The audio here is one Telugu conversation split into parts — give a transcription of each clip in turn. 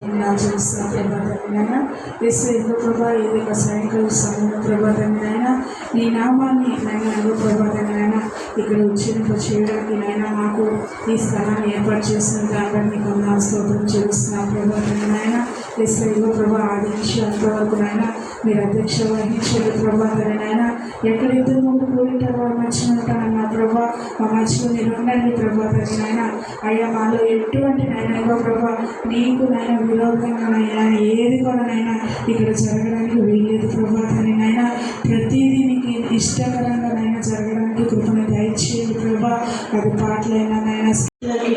చేస్తున్న ప్రభాతమైనా ఎస్ఐలో ప్రభా ఇది ఒక సాయంకాల సమయంలో ప్రభాతమైనా నీ నామాన్ని నైనా ప్రభాతమైనా ఇక్కడ ఉచ్చింపు చేయడానికి నైనా మాకు ఈ స్థలాన్ని ఏర్పాటు చేసిన దాన్ని నీకు నా స్తోత్రం చేస్తున్న ప్రభాతమైనా ఎస్ఐలో ప్రభా ఆది నుంచి అంతవరకు నైనా మీరు అధ్యక్ష వహించేది ప్రభాతమైనా ఎక్కడైతే ముందు కూడింటారో మర్చినట్టు ప్రభా మా మధ్యలో మీరు ఉండండి ప్రభాతమైనా అయ్యా మాలో ఎటువంటి నైనా ప్రభా నీకు నైనా విరోధంగా నైనా ఏది కూడా నైనా ఇక్కడ జరగడానికి వీల్లేదు ప్రభాతాన్ని నైనా ప్రతిదీ నీకు ఇష్టకరంగా నైనా జరగడానికి కృపను దయచేయండి ప్రభా. అది పాటలైనా నైనా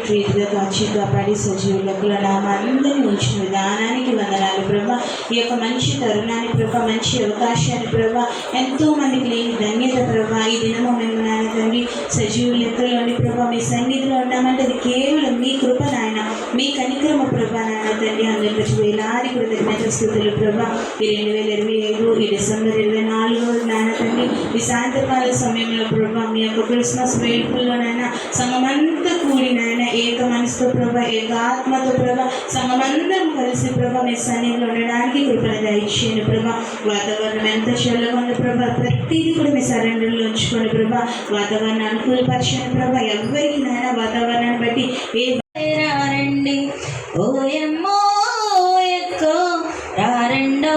ట్రీట్గా కాచిగా పడి సజీవులకు నామాన్ని ఉంచిన విధానానికి వందనాలు ప్రభా. ఈ యొక్క మంచి తరుణాన్ని ప్రభా, మంచి అవకాశాన్ని ప్రభా, ఎంతో మందికి లేని ధన్యత ప్రభా. ఈ దినము మేము నాయన తండ్రి సజీవు లెక్కలోని ప్రభా మీ సన్నిధిలో ఉన్నామంటే అది కేవలం మీ కృప నాయన, మీ కనిక్రమ ప్రభా నాయన తండ్రి. అందరికీ వేలాది కృతజ్ఞత స్థుతులు ప్రభా. ఈ 2025 ఈ డిసెంబర్ 24 నాయన తండ్రి ఈ సాయంత్రకాల సమయంలో ప్రభా మీ యొక్క క్రిస్మస్ వేడుకల్లోనైనా సమమంతా కూడి నాయన ఏక మనసుతో ప్రభా, ఏక ఆత్మతో ప్రభా, సమమందరం కలిసి ప్రభా మీ సన్నిధిలో ఉండడానికి కృపను దయచేయండి ప్రభా. వాతావరణం ఎంత చల్లగా ఉంది ప్రభా, ప్రతిదీ కూడా మీ సరెండర్లో ఉంచుకోండి ప్రభా. వాతావరణం అనుకూలపరచండి ప్రభా. ఎవరికి నాయన వాతావరణాన్ని బట్టి రండి ఓయమ్మో ఎక్కువ రారండో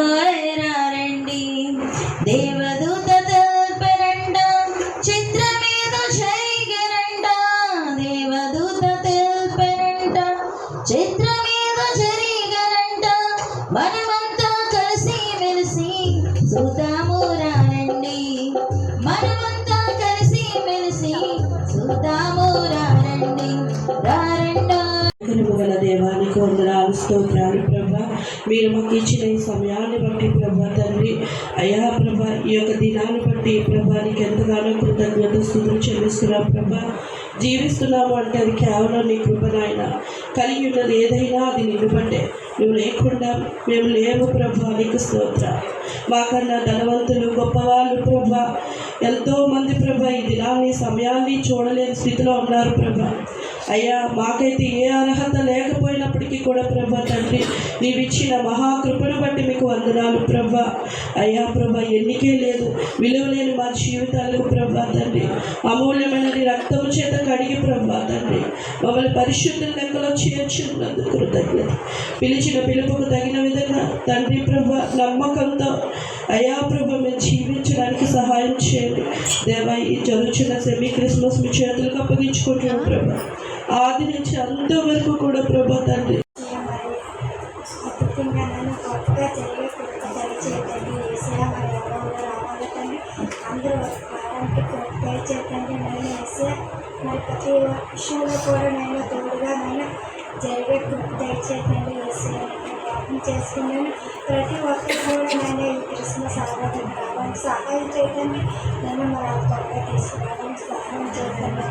రారండి దేవదూత చిత్రమేదో జరిగనంట మనమంతా కలిసి మెలిసి చూద్దాము రానండి, మనమంతా కలిసి మెలిసి చూద్దాము రానండి రారండో. గల దేవానికి వందనాలు స్తోత్రాలు ప్రభా. మీరు మాకు ఇచ్చిన ఈ సమయాన్ని బట్టి ప్రభా తండ్రి అయా ప్రభా, ఈ యొక్క దినాన్ని బట్టి ప్రభా నీకు ఎంతగానో కృతజ్ఞత స్తుతులు చెల్లిస్తున్నాం ప్రభా. జీవిస్తున్నాము అంటే అది కేవలం నీ కృపనాయన. కలిగి ఉన్నది ఏదైనా అది నిలబడ్డే, నువ్వు లేకుండా మేము లేవు ప్రభా. నీకు స్తోత్ర. మాకన్నా ధనవంతులు గొప్పవాళ్ళు ప్రభా ఎంతోమంది ప్రభా ఈ దినాన్ని సమయాన్ని చూడలేని స్థితిలో ఉన్నారు ప్రభా. అయ్యా మాకైతే ఏ అర్హత లేకపోయినప్పటికీ కూడా ప్రభా తండ్రి నీవిచ్చిన మహాకృపను బట్టి మీకు వందనాలు ప్రభా. అయ్యా ప్రభా ఎన్నికే లేదు, విలువలేని మా జీవితాలకు ప్రభా తండ్రి అమూల్యమైన రక్తము చేత కడిగి ప్రభా తండ్రి మమ్మల్ని పరిశుద్ధ లెక్కలో చేర్చున్నందుకు కృతజ్ఞత. పిలిచిన పిలుపుకు తగిన విధంగా తండ్రి ప్రభా నమ్మకంతో అయా ప్రభా మేము జీవించడానికి సహాయం చేయండి దేవా. ఈ జరుగుతున్న సెమీ క్రిస్మస్ మీ చేతులకు అప్పగించుకుంటున్నాం ప్రభా. ఆది నుంచి అంతవరకు కూడా ప్రభా తండ్రి మరి ప్రతి విషయంలో కూడా నేను తోడుగా నేను జరిగే దయచేతండి ప్రార్థన చేసుకున్నాను. ప్రతి ఒక్కరు కూడా నేను ఈ క్రిస్మస్ ఆరాధన రావడానికి సహాయం చేయకండి. నేను మరి త్వరగా తీసుకురావడానికి సహాయం చేయకండి.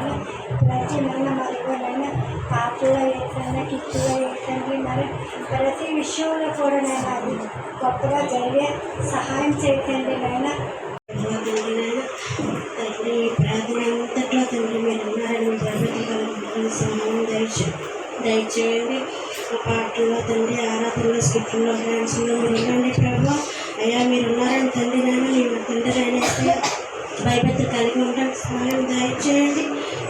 ప్రతి నన్ను మరిపోయినా పాటలో ఏంటంటే కిట్టులో ఏంటండి మరి ప్రతి విషయంలో కూడా నేను అది గొప్పగా జరిగే సహాయం చేయకండి. నేను తండ్రి ప్రార్థన అంతట్లో తండ్రి మీరు ఉన్నారని జరుగుతున్న సమయం దయచేయండి. పాటల్లో తండ్రి ఆరాధనలో స్కిట్లో డ్యాన్స్లో మీరు ఉండండి ప్రభా. అయ్యా మీరు ఉన్నారని తండ్రి నాన్న మేము తండ్రి అయినా భయభద్ర కలిగి ఉండడానికి సహాయం దయచేయండి.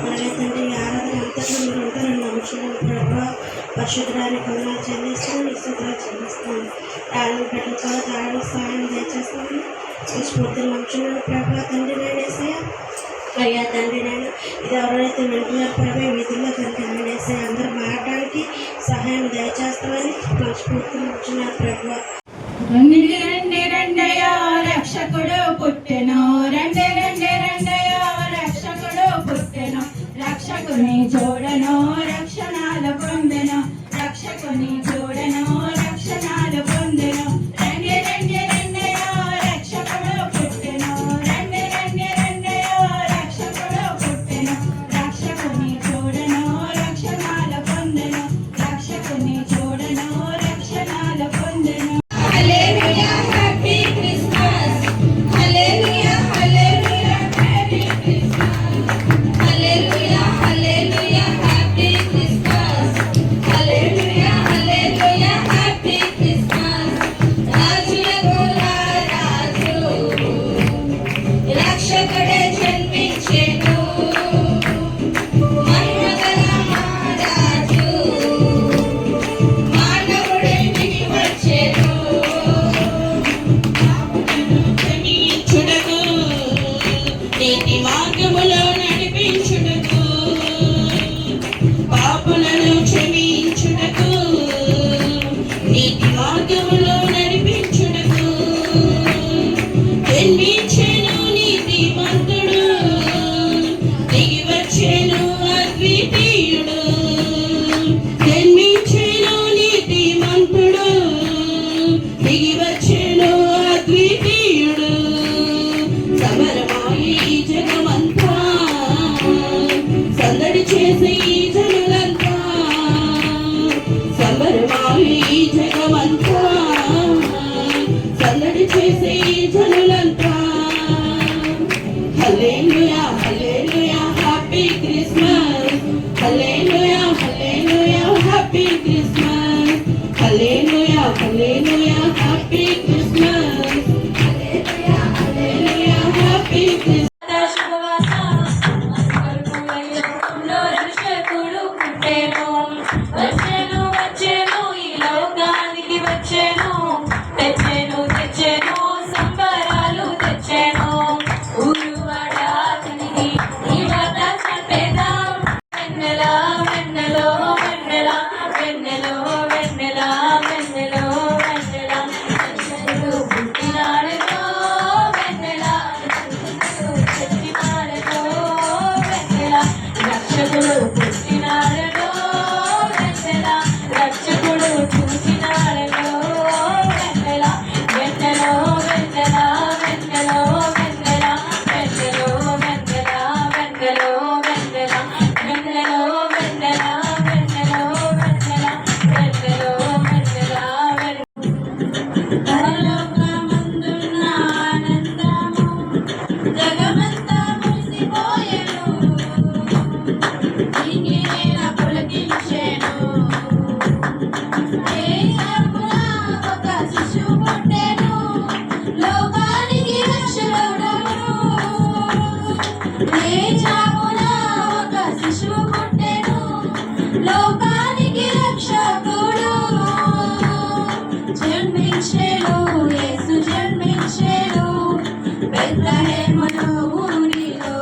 అలాగే తండ్రి ఆరాధన అంతట్లో మీరు ఉంటారని నమ్ముచున్నాను ప్రభా. పరిశుద్ధానికి వందనాలు చెల్లిస్తాను, నిశ్చితాలు చెల్లిస్తాను. తాళం పెట్టడంతో తాళం సహాయం దయచేస్తాను. స్ఫూర్తిని నమ్ముచున్నాను ప్రభా. తండ్రి నేనేసే అయ్యా తండ్రి నేను ఇది ఎవరైతే వింటున్నారు ప్రభా వీధుల్లో తండ్రి నేనేసే అందరూ మారడానికి సహాయం దయచేస్తామని మనస్ఫూర్తిని నమ్ముచున్నారు ప్రభా. రండి రండి రండయ్యో రక్షకుడు పుట్టెను, రండి రండి రండయ్యో రక్షకుడు పుట్టెను. రక్షకుని చూడను రక్షణాలు పొందెను, రక్షకుని చూడను రక్షణాలు పొందెను. రండి రండి రండయ్యో రక్షకుడు పుట్టెను, రండి రండి రండయ్యో రక్షకుడు పుట్టెను. రక్షకుని చూడను రక్షణాలు పొందెను, రక్షకుని చూడను రక్షణాలు పొందెను. Hallelujah happy Christmas, hallelujah hallelujah happy Christmas, hallelujah hallelujah happy Christmas. Hallelujah hallelujah happy Christmas hallelujah happy Christmas రక్షకుడు పుట్టెను వచ్చెను వచ్చెను ఈ లోకానికి వచ్చెను తెచ్చెను తెచ్చెను సంబరాలు తెచ్చెను ఊరువాడ అతనికి ఈ వార్త చెప్పేదాం వెన్నెల వెన్నెలో వెన్నెల వెన్నెలో వెన్నెల వెన్నెలో వెన్నెల రక్షకుడు పుట్టినాడుగో వెన్నెల పుట్టినాడుగో వెన్నెల రక్షకుడు పుట్టినాడుగో వెన్నెల రక్షకుడు పుట్టినాడుగో వెన్నెల వెన్నెలో వెన్నెల వెన్నెలో వెన్నెల వెన్నెలో వెన్నెల వెన్నెలో వెన్నెల వెన్నెలో వెన్నెల వెన్నెలో వెన్నెల వెన్నెలో వెన్నెల పరలోకమందున్న ఆనందము జగమంతా మురిసిపోయెను ఇంగినేల పులకించెను ఏయప్పున ఒక శిశువు పుట్టెను లోకానికి రక్షకుడను ఏచామున ఒక శిశువు పుట్టెను లోకానికి రక్షకుడు జన్మించెను యేసు జన్మించెను బెత్లెహేములో ఊరిలో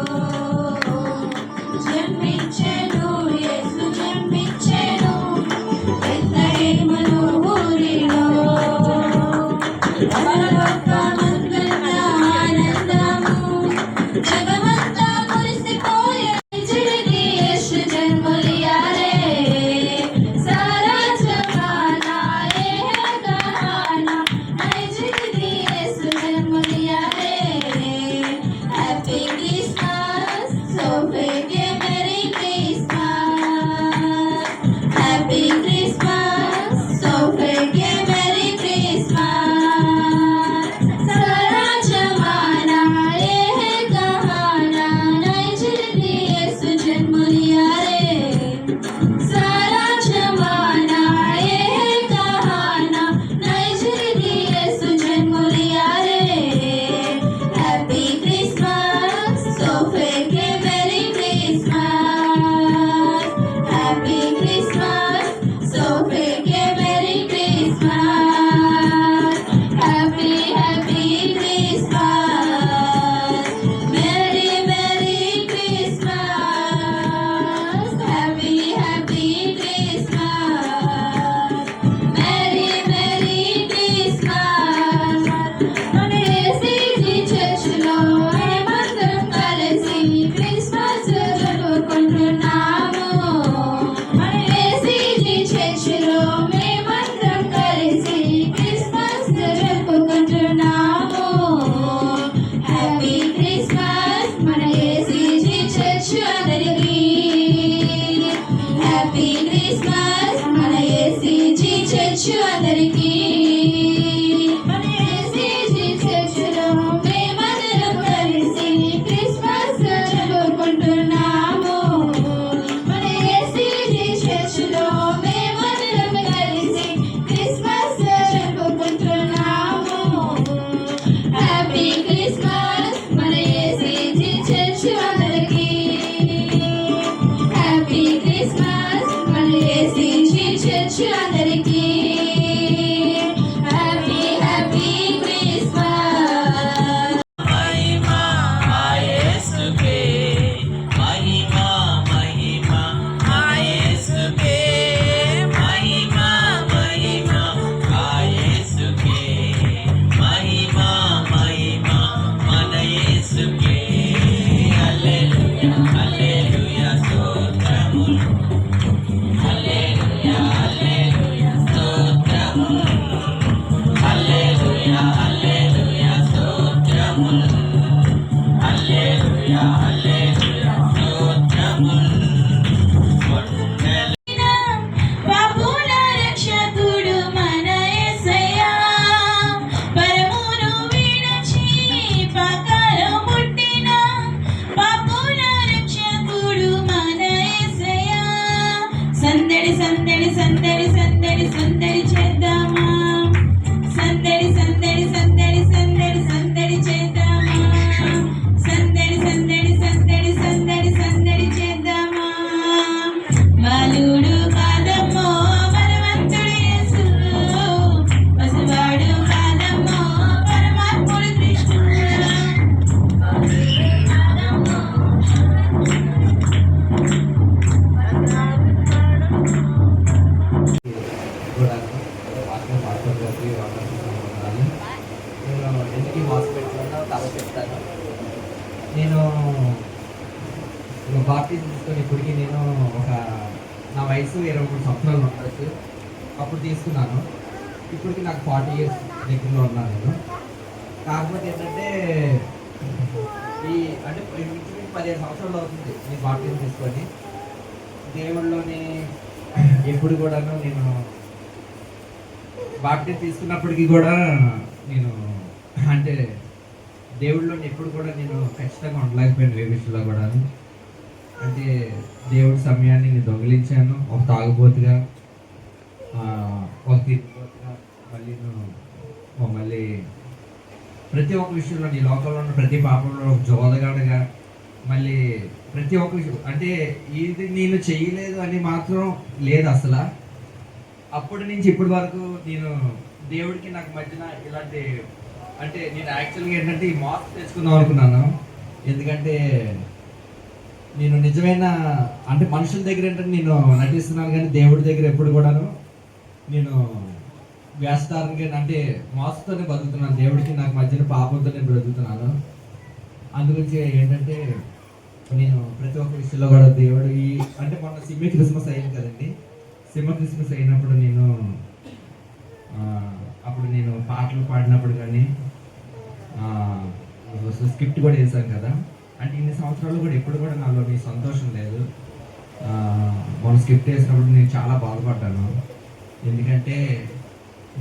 జన్మించెను యేసు జన్మించెను బెత్లెహేములో ఊరిలో పరలోకమందున్న ఆనందము జగమంతా మురిసిపోయెను చిరిగి యేసు జన్మలియారే సారా జమానా ఏ గహానా నైజిరి యేసు జన్మలియారే హ్యాపీ క్రిస్మస్ సోఫేగే మెరీ క్రిస్మస్ హ్యాపీ క్రిస్మస్ సోఫేగే మెరీ క్రిస్మస్ సారా జమానా ఏ గహానా నైజిరి యేసు జన్మలియారే सारा जमाना ये कहाना नाइजीरिया యేసు జన్మ लिया रे हैप्पी क्रिसमस सोफे के मेरी क्रिसमस हैप्पी क्रिसमस सोफे के मेरी क्रिसमस हैप्पी हैप्पी क्रिसमस मेरी मेरी क्रिसमस हैप्पी हैप्पी क्रिसमस मेरी मेरी क्रिसमस మన యేసయ్య చర్చిలో మేమందరం కలిసి క్రిస్మస్ జరుపుకుంటున్నాము మన యేసయ్య చర్చిలో మేమందరం కలిసి క్రిస్మస్ జరుపుకుంటున్నాము హ్యాపీ క్రిస్మస్ మన యేసయ్య చర్చ్ అందరికీ హ్యాపీ క్రిస్మస్ మన యేసయ్య చర్చ్ అందరికీ మన యేసయ్య చర్చిలో మేమందరం కలిసి క్రిస్మస్ జరుపుకుంటున్నాము మన యేసయ్య చర్చిలో మేమందరం కలిసి క్రిస్మస్ జరుపుకుంటున్నాము హ్యాపీ క్రిస్మస్ మన యేసయ్య చర్చ్ అందరికీ హ్యాపీ క్రిస్మస్ మన యేసయ్య చర్చ్ అందరికీ పాస్టర్ భాస్కర్ గారికి వందనాలు. నేను ఎందుకు హాస్పిటల్లో కథ చెప్తాను. నేను బాప్టిజం తీసుకొని ఇప్పటికీ నేను నా వయసు 23 సంవత్సరాలు ఉండొచ్చు. అప్పుడు తీసుకున్నాను. ఇప్పటికి నాకు 40 years దగ్గరలో ఉన్నాను నేను. కాకపోతే ఏంటంటే అంటే 15 సంవత్సరాలు అవుతుంది నేను బాప్టిజం తీసుకొని. దేవుళ్ళలోని ఎప్పుడు కూడాను నేను బాప్టిజం తీసుకున్నప్పటికీ కూడా నేను అంటే దేవుళ్ళలో ఎప్పుడు కూడా నేను ఖచ్చితంగా ఉండలేకపోయాను. ఏ విషయంలో కూడా అంటే దేవుడి సమయాన్ని నేను దొంగిలించాను. ఒక తాగుబోతుగా, ఒక తిరిగిపోతుగా, మళ్ళీ ప్రతి ఒక్క విషయంలో నీ లోకంలో ఉన్న ప్రతి పాపంలో ఒక జోదగాడుగా, మళ్ళీ ప్రతి ఒక్క విషయం అంటే ఇది నేను చేయలేదు అని మాత్రం లేదు అసలు. అప్పటి నుంచి ఇప్పటి వరకు నేను దేవుడికి నాకు మధ్యన ఇలాంటి అంటే నేను యాక్చువల్గా ఏంటంటే ఈ మార్క్స్ తెచ్చుకుందాం అనుకున్నాను. ఎందుకంటే నేను నిజమైన అంటే మనుషుల దగ్గర ఏంటంటే నేను నటిస్తున్నాను, కానీ దేవుడి దగ్గర ఎప్పుడు కూడాను నేను వేస్తారని అంటే మోసతోనే బతుకుతున్నాను. దేవుడికి నాకు మధ్యన పాపంతో నేను బ్రతుకుతున్నాను. అందుగురించి ఏంటంటే నేను ప్రతి ఒక్క విషయంలో కూడా దేవుడు అంటే మొన్న సిమ్మి క్రిస్మస్ అయింది కదండి. సిమ్మ క్రిస్మస్ అయినప్పుడు అప్పుడు నేను పాటలు పాడినప్పుడు కానీ స్క్రిప్ట్ కూడా వేసాను కదా. అంటే ఇన్ని సంవత్సరాలు కూడా ఎప్పుడు కూడా నాలో నీ సంతోషం లేదు. మొన్న స్క్రిప్ట్ వేసినప్పుడు నేను చాలా బాధపడ్డాను. ఎందుకంటే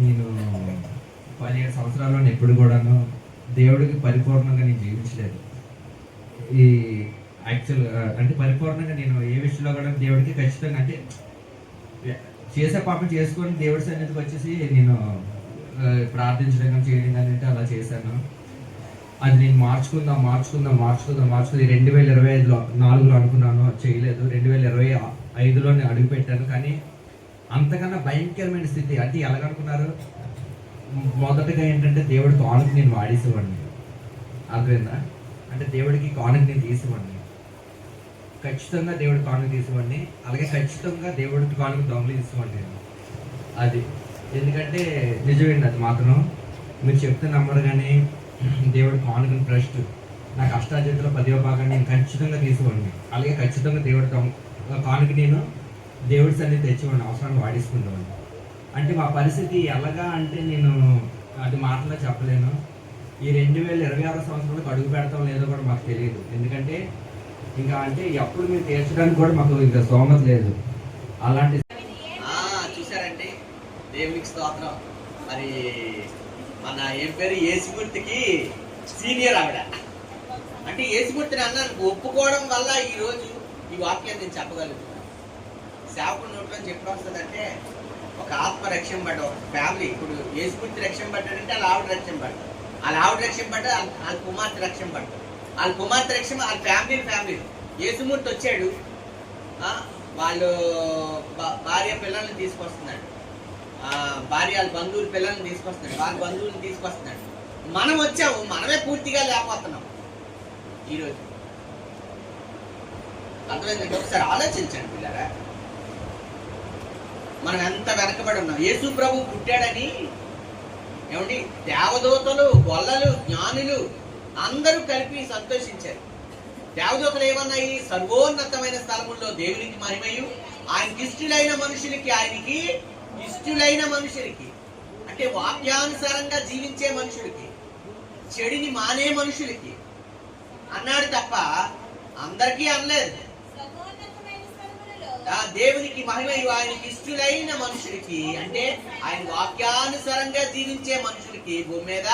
నేను 17 సంవత్సరాల్లో ఎప్పుడు కూడాను దేవుడికి పరిపూర్ణంగా నేను జీవించలేదు. ఈ యాక్చువల్గా అంటే పరిపూర్ణంగా నేను ఏ విషయంలో కూడా దేవుడికి ఖచ్చితంగా అంటే చేసే పాపం చేసుకొని దేవుడి సన్నిధికి వచ్చేసి నేను ప్రార్థించడం కానీ చేయడం కానీ అంటే అలా చేశాను. అది నేను మార్చుకుందాం 2024లో అనుకున్నాను, చేయలేదు. 2025లో నేను అడుగు పెట్టాను. కానీ అంతకన్నా భయంకరమైన స్థితి అంటే ఎలాగనుకున్నారు, మొదటగా ఏంటంటే దేవుడి కానుక నేను వాడేసేవాడిని. అర్థమైందా? అంటే దేవుడికి కానుక నేను తీసేవాడిని, ఖచ్చితంగా దేవుడి కానుక తీసేవాడిని. అలాగే ఖచ్చితంగా దేవుడికి కానుక దొంగలు తీసేవాడిని నేను. అది ఎందుకంటే నిజమేండి, అది మాత్రం మీరు చెప్తే నమ్మరు. కానీ దేవుడి కానుకని ఫస్ట్ నా కష్టాజీవితంలో 10వ భాగాన్ని నేను ఖచ్చితంగా తీసేవాడిని. అలాగే ఖచ్చితంగా దేవుడి కానుక నేను దేవుడి సన్నిధి తెచ్చేవాడిని, అవసరాన్ని వాడేసుకునేవాడిని. అంటే మా పరిస్థితి ఎలాగా అంటే నేను అది మాటలో చెప్పలేను. ఈ 2026 సంవత్సరంలో అడుగు పెడతాం లేదో కూడా మాకు తెలియదు. ఎందుకంటే ఇంకా అంటే ఎప్పుడు మీరు తీర్చడానికి కూడా మాకు ఇంకా స్తోమత లేదు. అలాంటి చూసారండి, దేవునికి స్తోత్రం. మరి మన ఏం పేరు యేసుమూర్తికి సీనియర్ ఆవిడ. అంటే యేసుమూర్తిని అన్నాను ఒప్పుకోవడం వల్ల ఈరోజు ఈ వాక్యాన్ని నేను చెప్పగలుగుతున్నాను. సేవకుడు నోట్లో చెప్పడం వస్తుందంటే ఒక ఆత్మ రక్షణ పడ్డ ఒక ఫ్యామిలీ. ఇప్పుడు యేసుమూర్తి రక్షణ పడ్డాడంటే వాళ్ళ ఆవిడ రక్షణ పడ్డాడు, వాళ్ళ ఆవిడ రక్షణ పడ్డా వాళ్ళ కుమార్తె రక్షణ పడ్డాడు, వాళ్ళ కుమార్తె రక్షణ వాళ్ళ ఫ్యామిలీ. యేసుమూర్తి వచ్చాడు, వాళ్ళు భార్య పిల్లల్ని తీసుకొస్తున్నాడు, భార్య వాళ్ళ బంధువుల పిల్లల్ని తీసుకొస్తున్నాడు, వాళ్ళ బంధువులను తీసుకొస్తున్నాడు. మనం వచ్చాము, మనమే పూర్తిగా లేకపోతున్నాం ఈరోజు. అర్థమైందంటే ఒకసారి ఆలోచించండి పిల్లరా, మనం ఎంత వెనకబడి ఉన్నాం. యేసు ప్రభు పుట్టాడని ఏమండి దేవదూతలు, గొల్లలు, జ్ఞానులు అందరూ కలిపి సంతోషించారు. దేవదూతలు ఏమన్నాయి? సర్వోన్నతమైన స్థలముల్లో దేవునికి మహిమయు, ఆయనకి ఇష్టలైన మనుషులకి అంటే వాక్యానుసారంగా జీవించే మనుషులకి, చెడిని మానే మనుషులకి అన్నాడు తప్ప అందరికీ అనలేదు. దేవునికి మహిమయు, ఆయనకి ఇష్టలైన మనుషులకి అంటే ఆయన వాక్యానుసారంగా జీవించే మనుషులకి భూమి మీద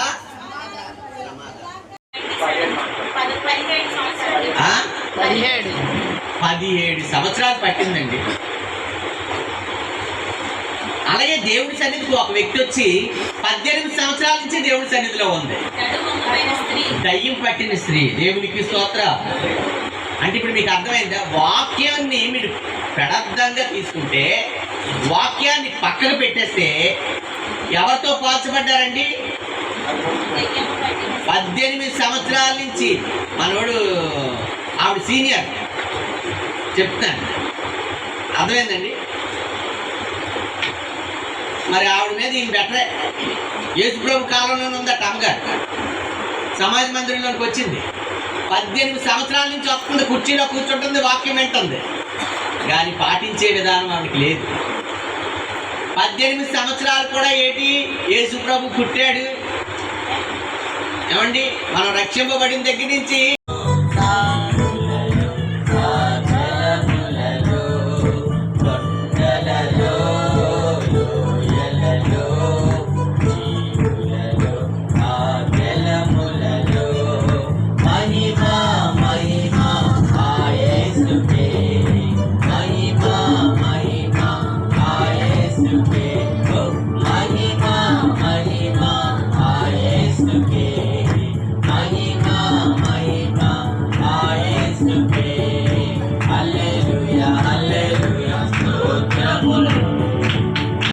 17 సంవత్సరాలు పట్టిందండి. అలాగే దేవుడి సన్నిధికి ఒక వ్యక్తి వచ్చి 18 సంవత్సరాల నుంచి దేవుడి సన్నిధిలో ఉంది. దయ్యం పట్టిన స్త్రీ. దేవునికి స్తోత్ర. అంటే ఇప్పుడు మీకు అర్థమైందా? వాక్యాన్ని మీరు పెడద్దంగా తీసుకుంటే, వాక్యాన్ని పక్కన పెట్టేస్తే ఎవరితో పోల్చబడ్డారండి? 18 సంవత్సరాల నుంచి మనోడు ఆవిడ సీనియర్. చెప్తాను, అర్థమైందండి? మరి ఆవిడ మీద ఈయన బెటరే. యేసుప్రభు కాలంలోనే ఉందట అమ్మగారు. సమాజ మందిరంలోకి వచ్చింది. 18 సంవత్సరాల నుంచి వస్తుంది, కుర్చీలో కూర్చుంటుంది, వాక్యం వింటుంది, కానీ పాటించే విధానం ఆవిడకి లేదు. 18 సంవత్సరాలు కూడా ఏంటి, యేసుప్రభు పుట్టాడు. ఏమండి, మనం రక్షింపబడిన దగ్గర నుంచి